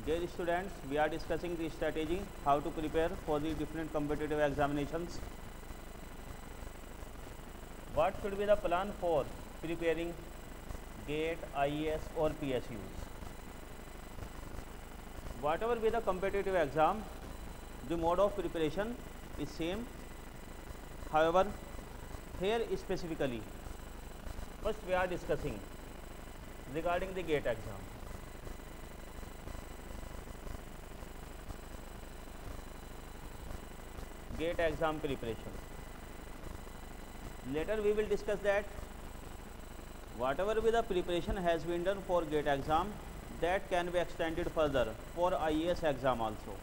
Dear students, we are discussing the strategy how to prepare for the different competitive examinations. What should be the plan for preparing GATE, IAS or PSUs? Whatever be the competitive exam, the mode of preparation is same. However, here specifically, first we are discussing regarding the GATE exam. GATE exam preparation. Later we will discuss that whatever be the preparation has been done for GATE exam, that can be extended further for IAS exam also.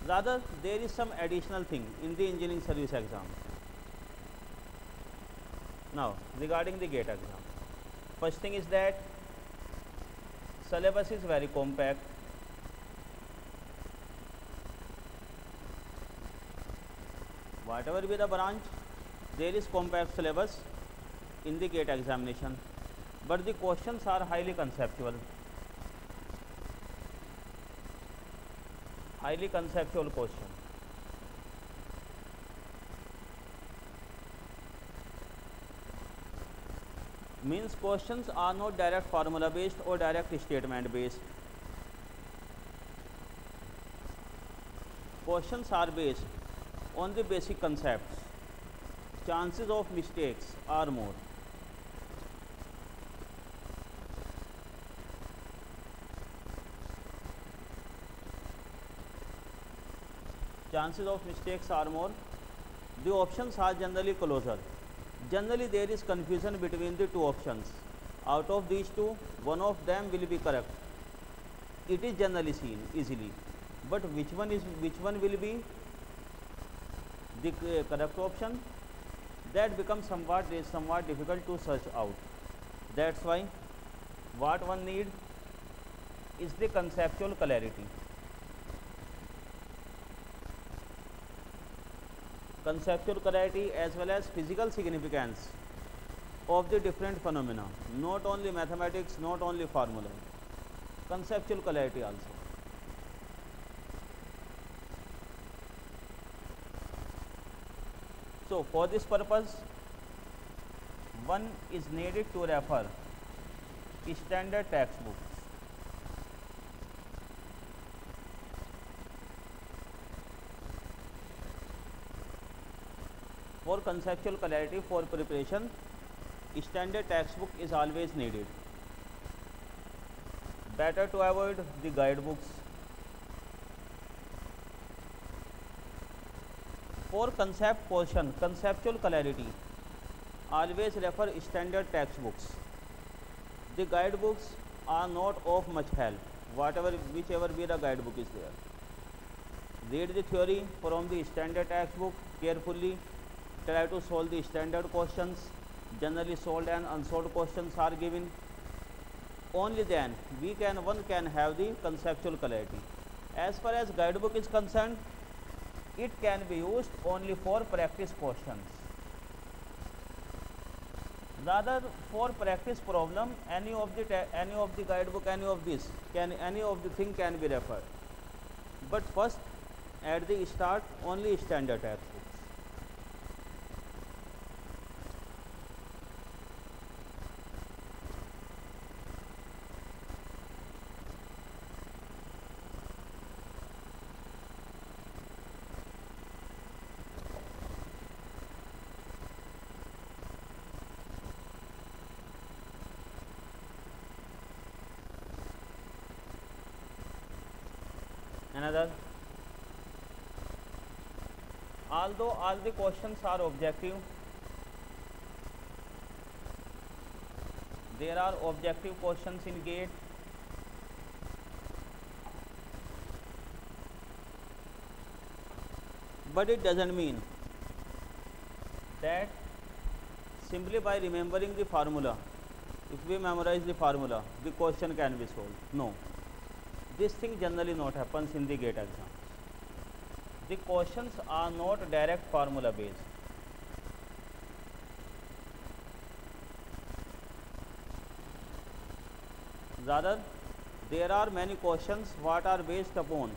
Rather, there is some additional thing in the engineering service exam. Now, regarding the GATE exam, first thing is that syllabus is very compact. Whatever be the branch, there is compact syllabus in the GATE examination, but the questions are highly conceptual. Highly conceptual question. Means questions are not direct formula based or direct statement based. Questions are based on the basic concepts. Chances of mistakes are more. Chances of mistakes are more. The options are generally closer. Generally, there is confusion between the two options. Out of these two, one of them will be correct. It is generally seen easily, but which one will be the correct option? That becomes somewhat difficult to search out. That's why what one need is the conceptual clarity. Conceptual clarity as well as physical significance of the different phenomena, not only mathematics, not only formula, conceptual clarity also. So, for this purpose, one is needed to refer standard textbooks. For conceptual clarity, for preparation, standard textbook is always needed. Better to avoid the guidebooks. For concept portion, conceptual clarity, always refer standard textbooks. The guidebooks are not of much help, whichever be the guidebook is there. Read the theory from the standard textbook carefully. Try to solve the standard questions. Generally solved and unsolved questions are given. Only then one can have the conceptual clarity. As far as guidebook is concerned, it can be used only for practice questions. Rather, for practice problem, any of the guidebook, any of the thing can be referred. But first, at the start, only standard textbooks. Another, although all the questions are objective, there are objective questions in GATE. But it doesn't mean that simply by remembering the formula, if we memorize the formula, the question can be solved. No. This thing generally not happens in the GATE exam. The questions are not direct formula based. Rather, There are many questions what are based upon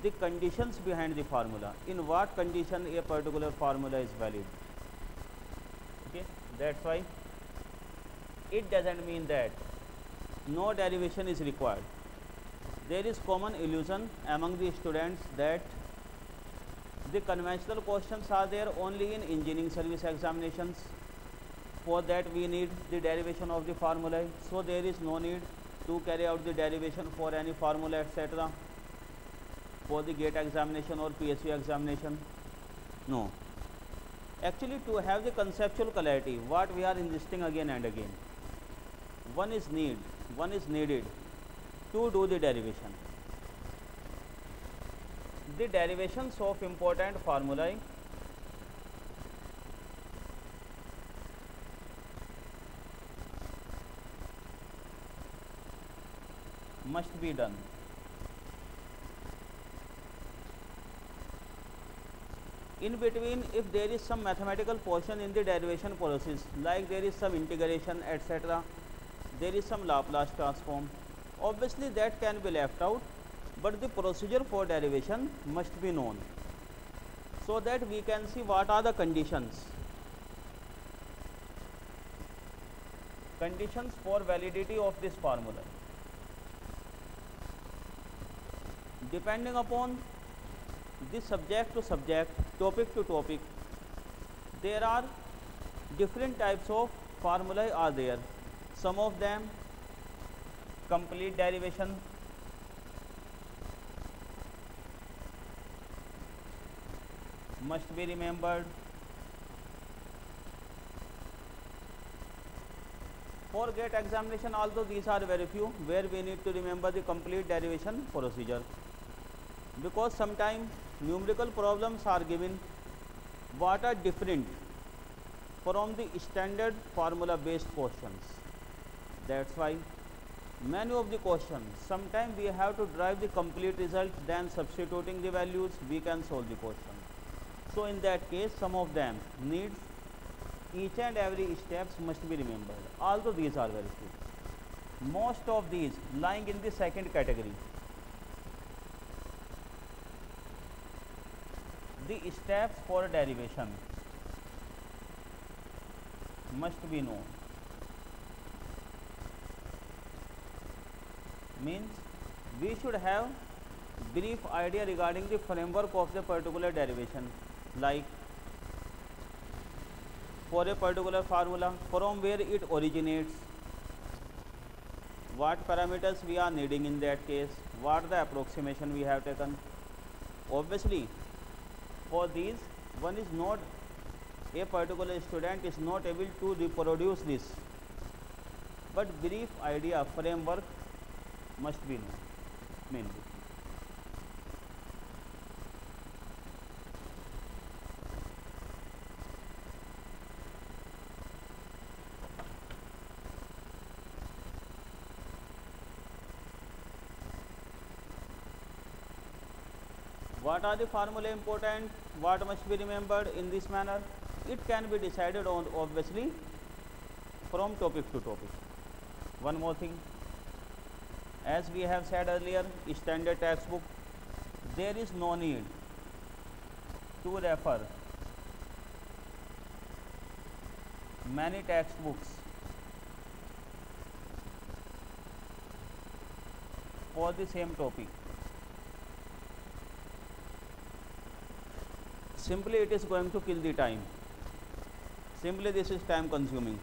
the conditions behind the formula. In what condition a particular formula is valid. Okay, that's why it doesn't mean that no derivation is required. There is common illusion among the students that the conventional questions are there only in engineering service examinations. For that we need the derivation of the formula, so there is no need to carry out the derivation for any formula etc. for the GATE examination or PSU examination. No, actually to have the conceptual clarity, what we are insisting again and again, one is needed to do the derivation. The derivations of important formulae must be done. In between, if there is some mathematical portion in the derivation process, like there is some integration etc., there is some Laplace transform, obviously that can be left out, but the procedure for derivation must be known, so that we can see what are the conditions for validity of this formula. Depending upon the subject to subject, topic to topic, there are different types of formulae are there. Some of them complete derivation, must be remembered. For GATE examination also these are very few where we need to remember the complete derivation procedure, because sometimes numerical problems are given what are different from the standard formula based questions. That's why many of the questions sometimes we have to derive the complete result, then substituting the values we can solve the question. So in that case some of them needs each and every steps must be remembered, although these are very few. Most of these lying in the second category. The steps for derivation must be known, means we should have brief idea regarding the framework of the particular derivation, like for a particular formula, from where it originates, what parameters we are needing in that case, what the approximation we have taken. Obviously for these one is not, a particular student is not able to reproduce this, but brief idea framework must be known mainly. What are the formulae important? What must be remembered in this manner? It can be decided on obviously from topic to topic. One more thing, as we have said earlier, standard textbook, there is no need to refer many textbooks for the same topic. Simply it is going to kill the time. Simply this is time consuming.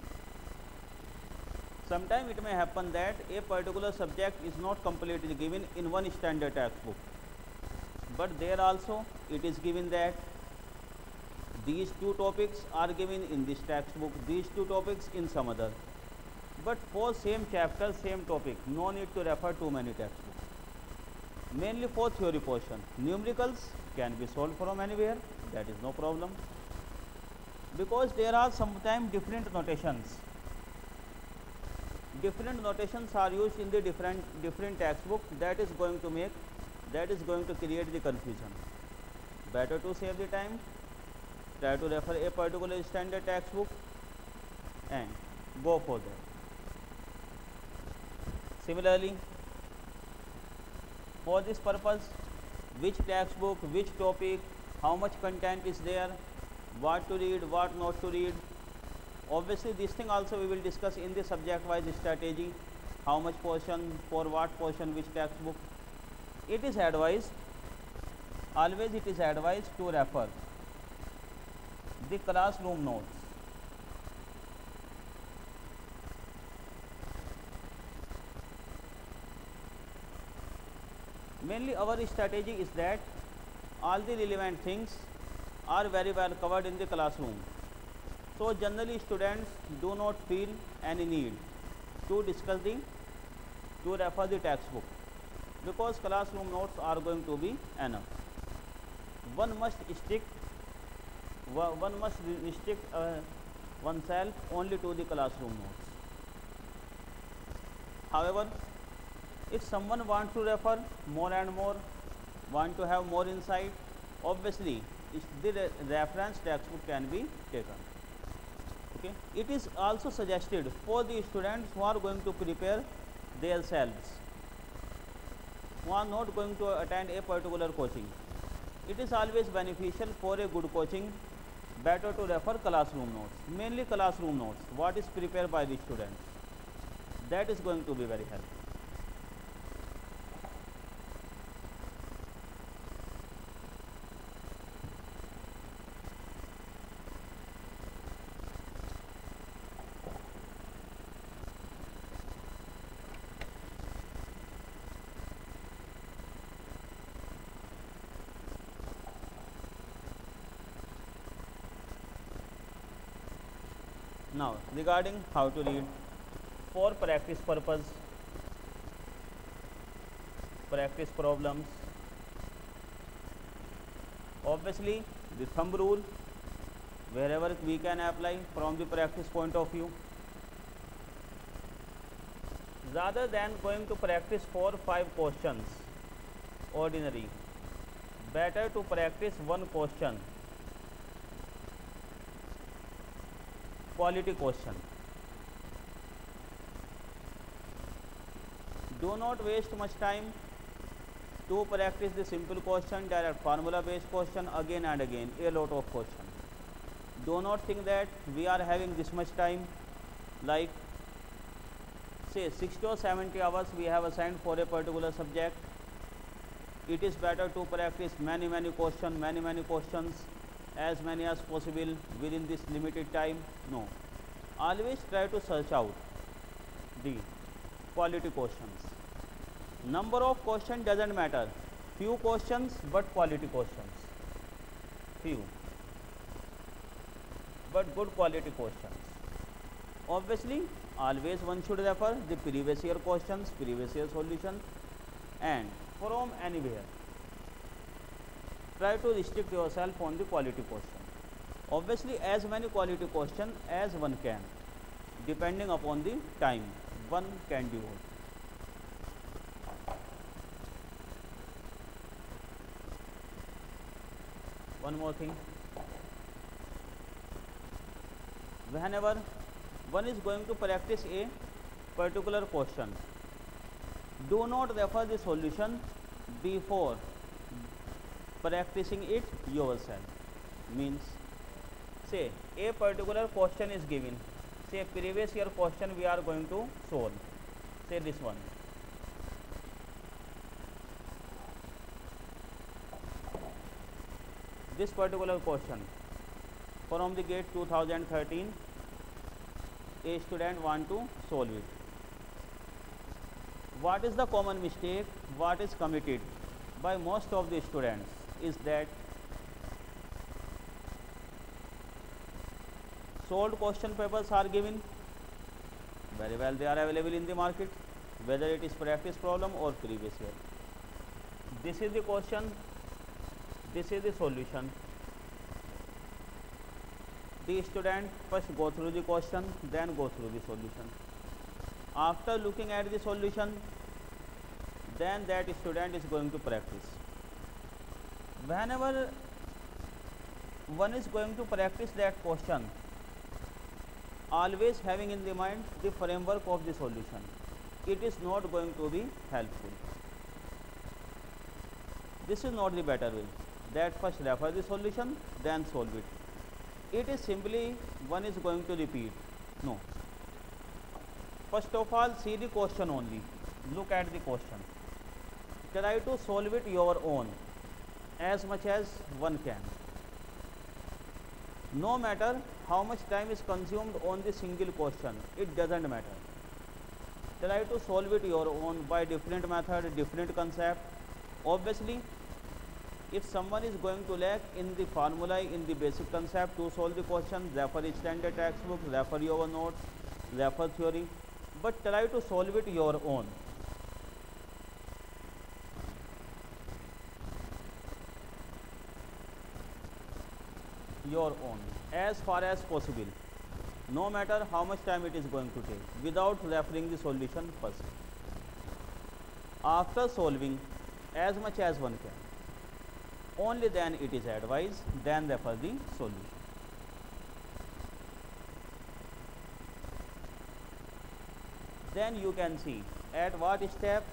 Sometimes it may happen that a particular subject is not completely given in one standard textbook, but there also it is given that these two topics are given in this textbook, these two topics in some other, but for same chapter, same topic, no need to refer too many textbooks. Mainly for theory portion, numericals can be solved from anywhere, that is no problem, because there are sometimes different notations. Different notations are used in the different textbook, that is going to create the confusion. Better to save the time, try to refer a particular standard textbook and go for that. Similarly, For this purpose, which textbook, which topic, how much content is there, what to read, what not to read. Obviously this thing also we will discuss in the subject wise strategy, how much portion, for what portion, which textbook. It is advised, always it is advised to refer the classroom notes. Mainly our strategy is that all the relevant things are very well covered in the classroom. So generally students do not feel any need to discuss to refer the textbook, because classroom notes are going to be enough. One must restrict oneself only to the classroom notes. However, if someone wants to refer more and more, want to have more insight, obviously the reference textbook can be taken. Okay. It is also suggested for the students who are going to prepare themselves, who are not going to attend a particular coaching. It is always beneficial for a good coaching, better to refer classroom notes, mainly classroom notes, what is prepared by the students. That is going to be very helpful. Now regarding how to read for practice purpose, practice problems, obviously the thumb rule wherever we can apply from the practice point of view. Rather than going to practice 4 or 5 questions ordinary, better to practice one question, quality question. Do not waste much time to practice the simple question, direct formula based question again and again, a lot of question. Do not think that we are having this much time, like say 60 or 70 hours we have assigned for a particular subject. It is better to practice many questions, as many as possible within this limited time. No, always try to search out the quality questions. Number of questions doesn't matter, few questions but quality questions, few but good quality questions. Obviously always one should refer the previous year questions, previous year solution, and from anywhere try to restrict yourself on the quality question. Obviously as many quality question as one can, depending upon the time one can devote. One more thing, whenever one is going to practice a particular question, do not refer the solution before practicing it yourself. Means, say a particular question is given, say previous year question we are going to solve, say this one. This particular question from the GATE 2013, a student want to solve it. What is the common mistake what is committed by most of the students is that solved question papers are given, very well they are available in the market, whether it is practice problem or previous year. This is the question, this is the solution. The student first go through the question, then go through the solution. After looking at the solution, then that student is going to practice. Whenever one is going to practice that question, always having in the mind the framework of the solution, it is not going to be helpful. This is not the better way, that first refer the solution then solve it. It is simply one is going to repeat. No. First of all, see the question only. Look at the question. Try to solve it your own as much as one can. No matter how much time is consumed on the single question, it doesn't matter. Try to solve it your own by different method, different concept. Obviously, if someone is going to lack in the formula, in the basic concept to solve the question, refer standard textbook, refer your notes, refer theory, but try to solve it your own. Your own, as far as possible, no matter how much time it is going to take, without referring the solution first. After solving as much as one can, only then it is advised, then refer the solution. Then you can see at what step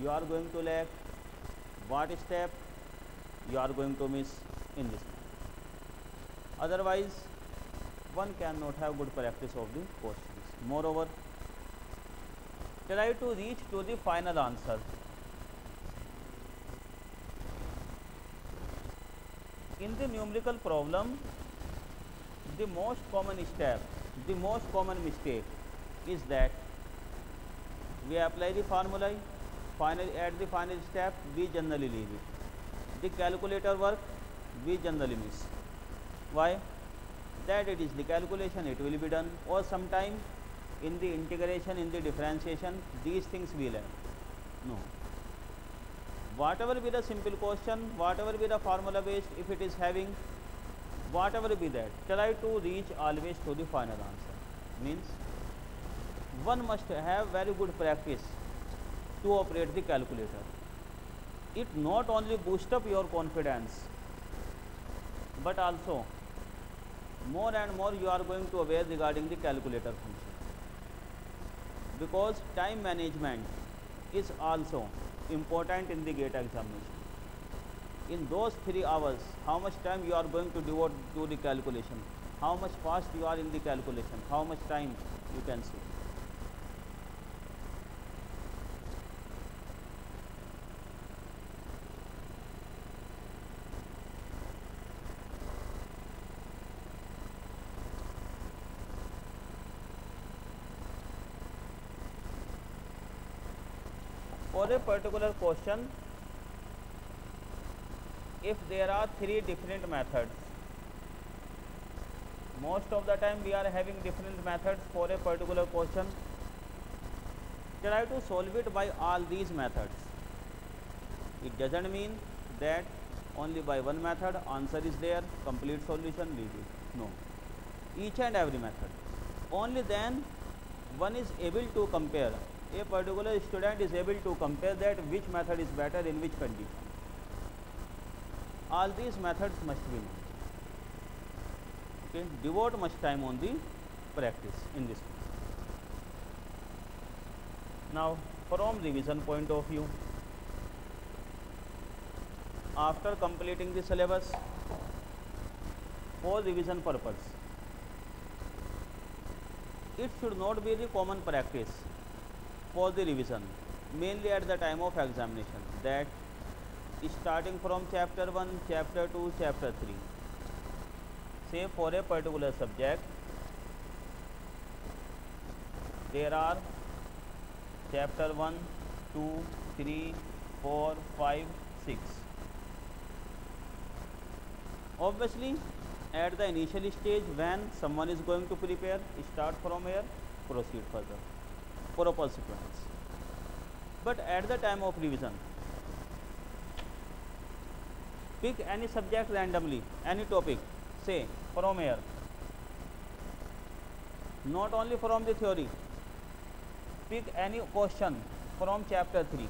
you are going to lack, what step you are going to miss in this. Otherwise, one cannot have good practice of the questions. Moreover, try to reach to the final answer. In the numerical problem, the most common step, the most common mistake is that we apply the formula, finally at the final step we generally leave it. The calculator work we generally miss. Why? That it is the calculation, it will be done, or sometime in the integration, in the differentiation, these things we learn. No. Whatever be the simple question, whatever be the formula based, if it is having, whatever be that, try to reach always to the final answer. Means one must have very good practice to operate the calculator. It not only boosts up your confidence, but also more and more you are going to aware regarding the calculator function, because time management is also important in the GATE examination. In those 3 hours, how much time you are going to devote to the calculation, how much fast you are in the calculation, how much time you can see. For a particular question, if there are 3 different methods, most of the time we are having different methods for a particular question, try to solve it by all these methods. It doesn't mean that only by one method answer is there, complete solution, leave it. No. Each and every method. Only then one is able to compare. A particular student is able to compare that which method is better in which condition. All these methods must be known. Okay, devote much time on the practice in this case. Now, from revision point of view, after completing the syllabus, for revision purpose, it should not be the common practice for the revision, mainly at the time of examination, that starting from chapter 1, chapter 2, chapter 3, say for a particular subject, there are chapter 1, 2, 3, 4, 5, 6. Obviously, at the initial stage when someone is going to prepare, start from here, proceed further, proper sequence. But at the time of revision, pick any subject randomly, any topic, say from here, not only from the theory, pick any question from chapter 3.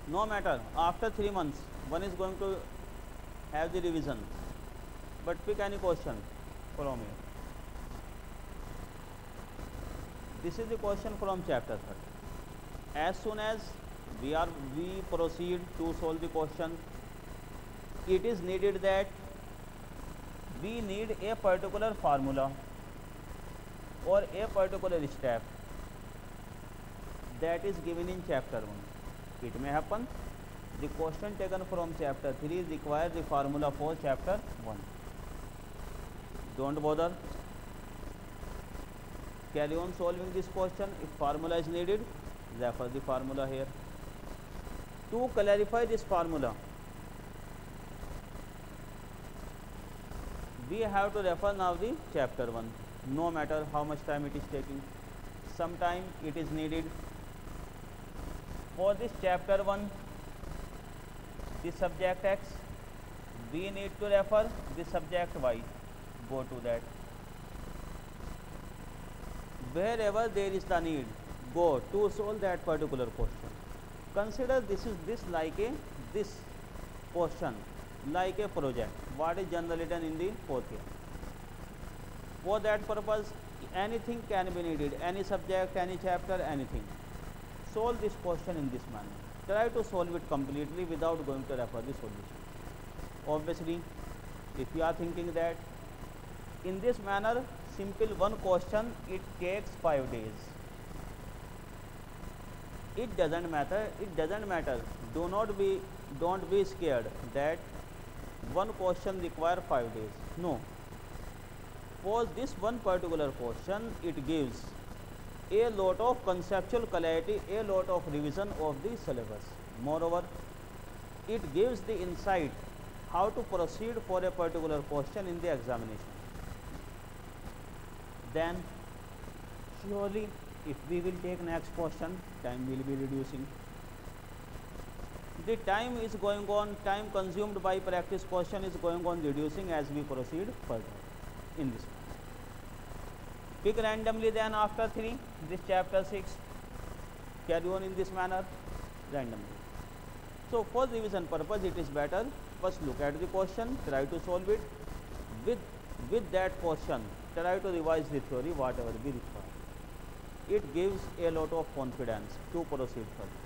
No matter, after 3 months, one is going to have the revision, but pick any question from here. This is the question from chapter 3. As soon as we proceed to solve the question. It is needed that we need a particular formula or a particular step that is given in chapter 1. It may happen the question taken from chapter 3 requires the formula for chapter 1. Don't bother, carry on solving this question. If formula is needed, refer the formula here. To clarify this formula, we have to refer now the chapter 1, no matter how much time it is taking. Sometime it is needed. For this chapter 1, the subject X, we need to refer the subject Y. Go to that. Wherever there is the need, go to solve that particular question. Consider this like this question like a project, what is generally done in the 4th year. For that purpose, anything can be needed, any subject, any chapter, anything. Solve this question in this manner. Try to solve it completely without going to refer the solution. Obviously, if you are thinking that in this manner, simple one question, it takes 5 days. It doesn't matter. Don't be scared that one question requires 5 days. No. For this one particular question, it gives a lot of conceptual clarity, a lot of revision of the syllabus. Moreover, it gives the insight how to proceed for a particular question in the examination. Then surely if we will take next question, time will be reducing. The time is going on, time consumed by practice question is going on reducing as we proceed further in this. Pick randomly then after 3, this chapter 6, carry on in this manner randomly. So for revision purpose, it is better first look at the question, try to solve it. With that question, try to revise the theory whatever we require. It gives a lot of confidence to proceed further.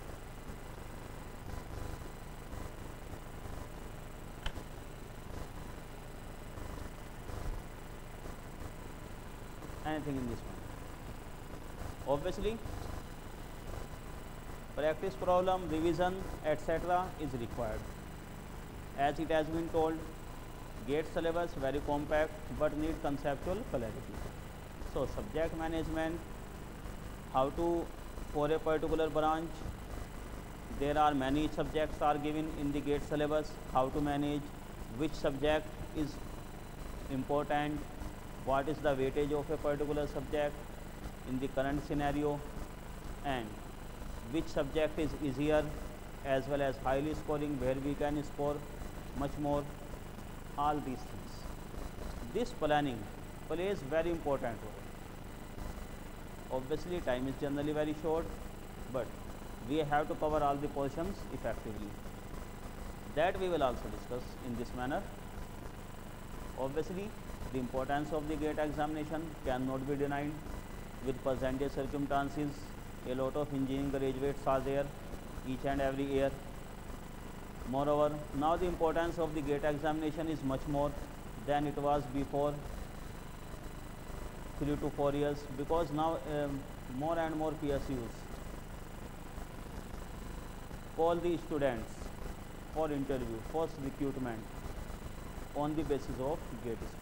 Anything in this one. Obviously, practice problem, revision, etc. is required. As it has been told, GATE syllabus very compact but need conceptual clarity. So subject management, how to for a particular branch, there are many subjects are given in the GATE syllabus, how to manage, which subject is important, what is the weightage of a particular subject in the current scenario, and which subject is easier as well as highly scoring where we can score much more, all these things. This planning plays very important role. Obviously time is generally very short, but we have to cover all the portions effectively. That we will also discuss in this manner. Obviously, the importance of the GATE examination cannot be denied. With present-day circumstances, a lot of engineering graduates are there each and every year. Moreover, now the importance of the GATE examination is much more than it was before 3 to 4 years, because now more and more PSUs call the students for interview, for recruitment on the basis of GATE score.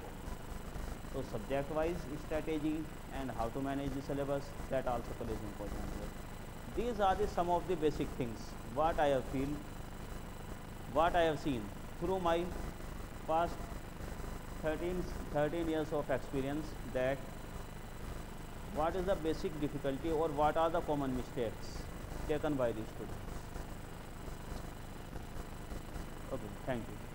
So subject-wise strategy and how to manage the syllabus, that also plays important role. These are some of the basic things what I have seen through my past 13 years of experience, that what is the basic difficulty or what are the common mistakes taken by the students. Okay, thank you.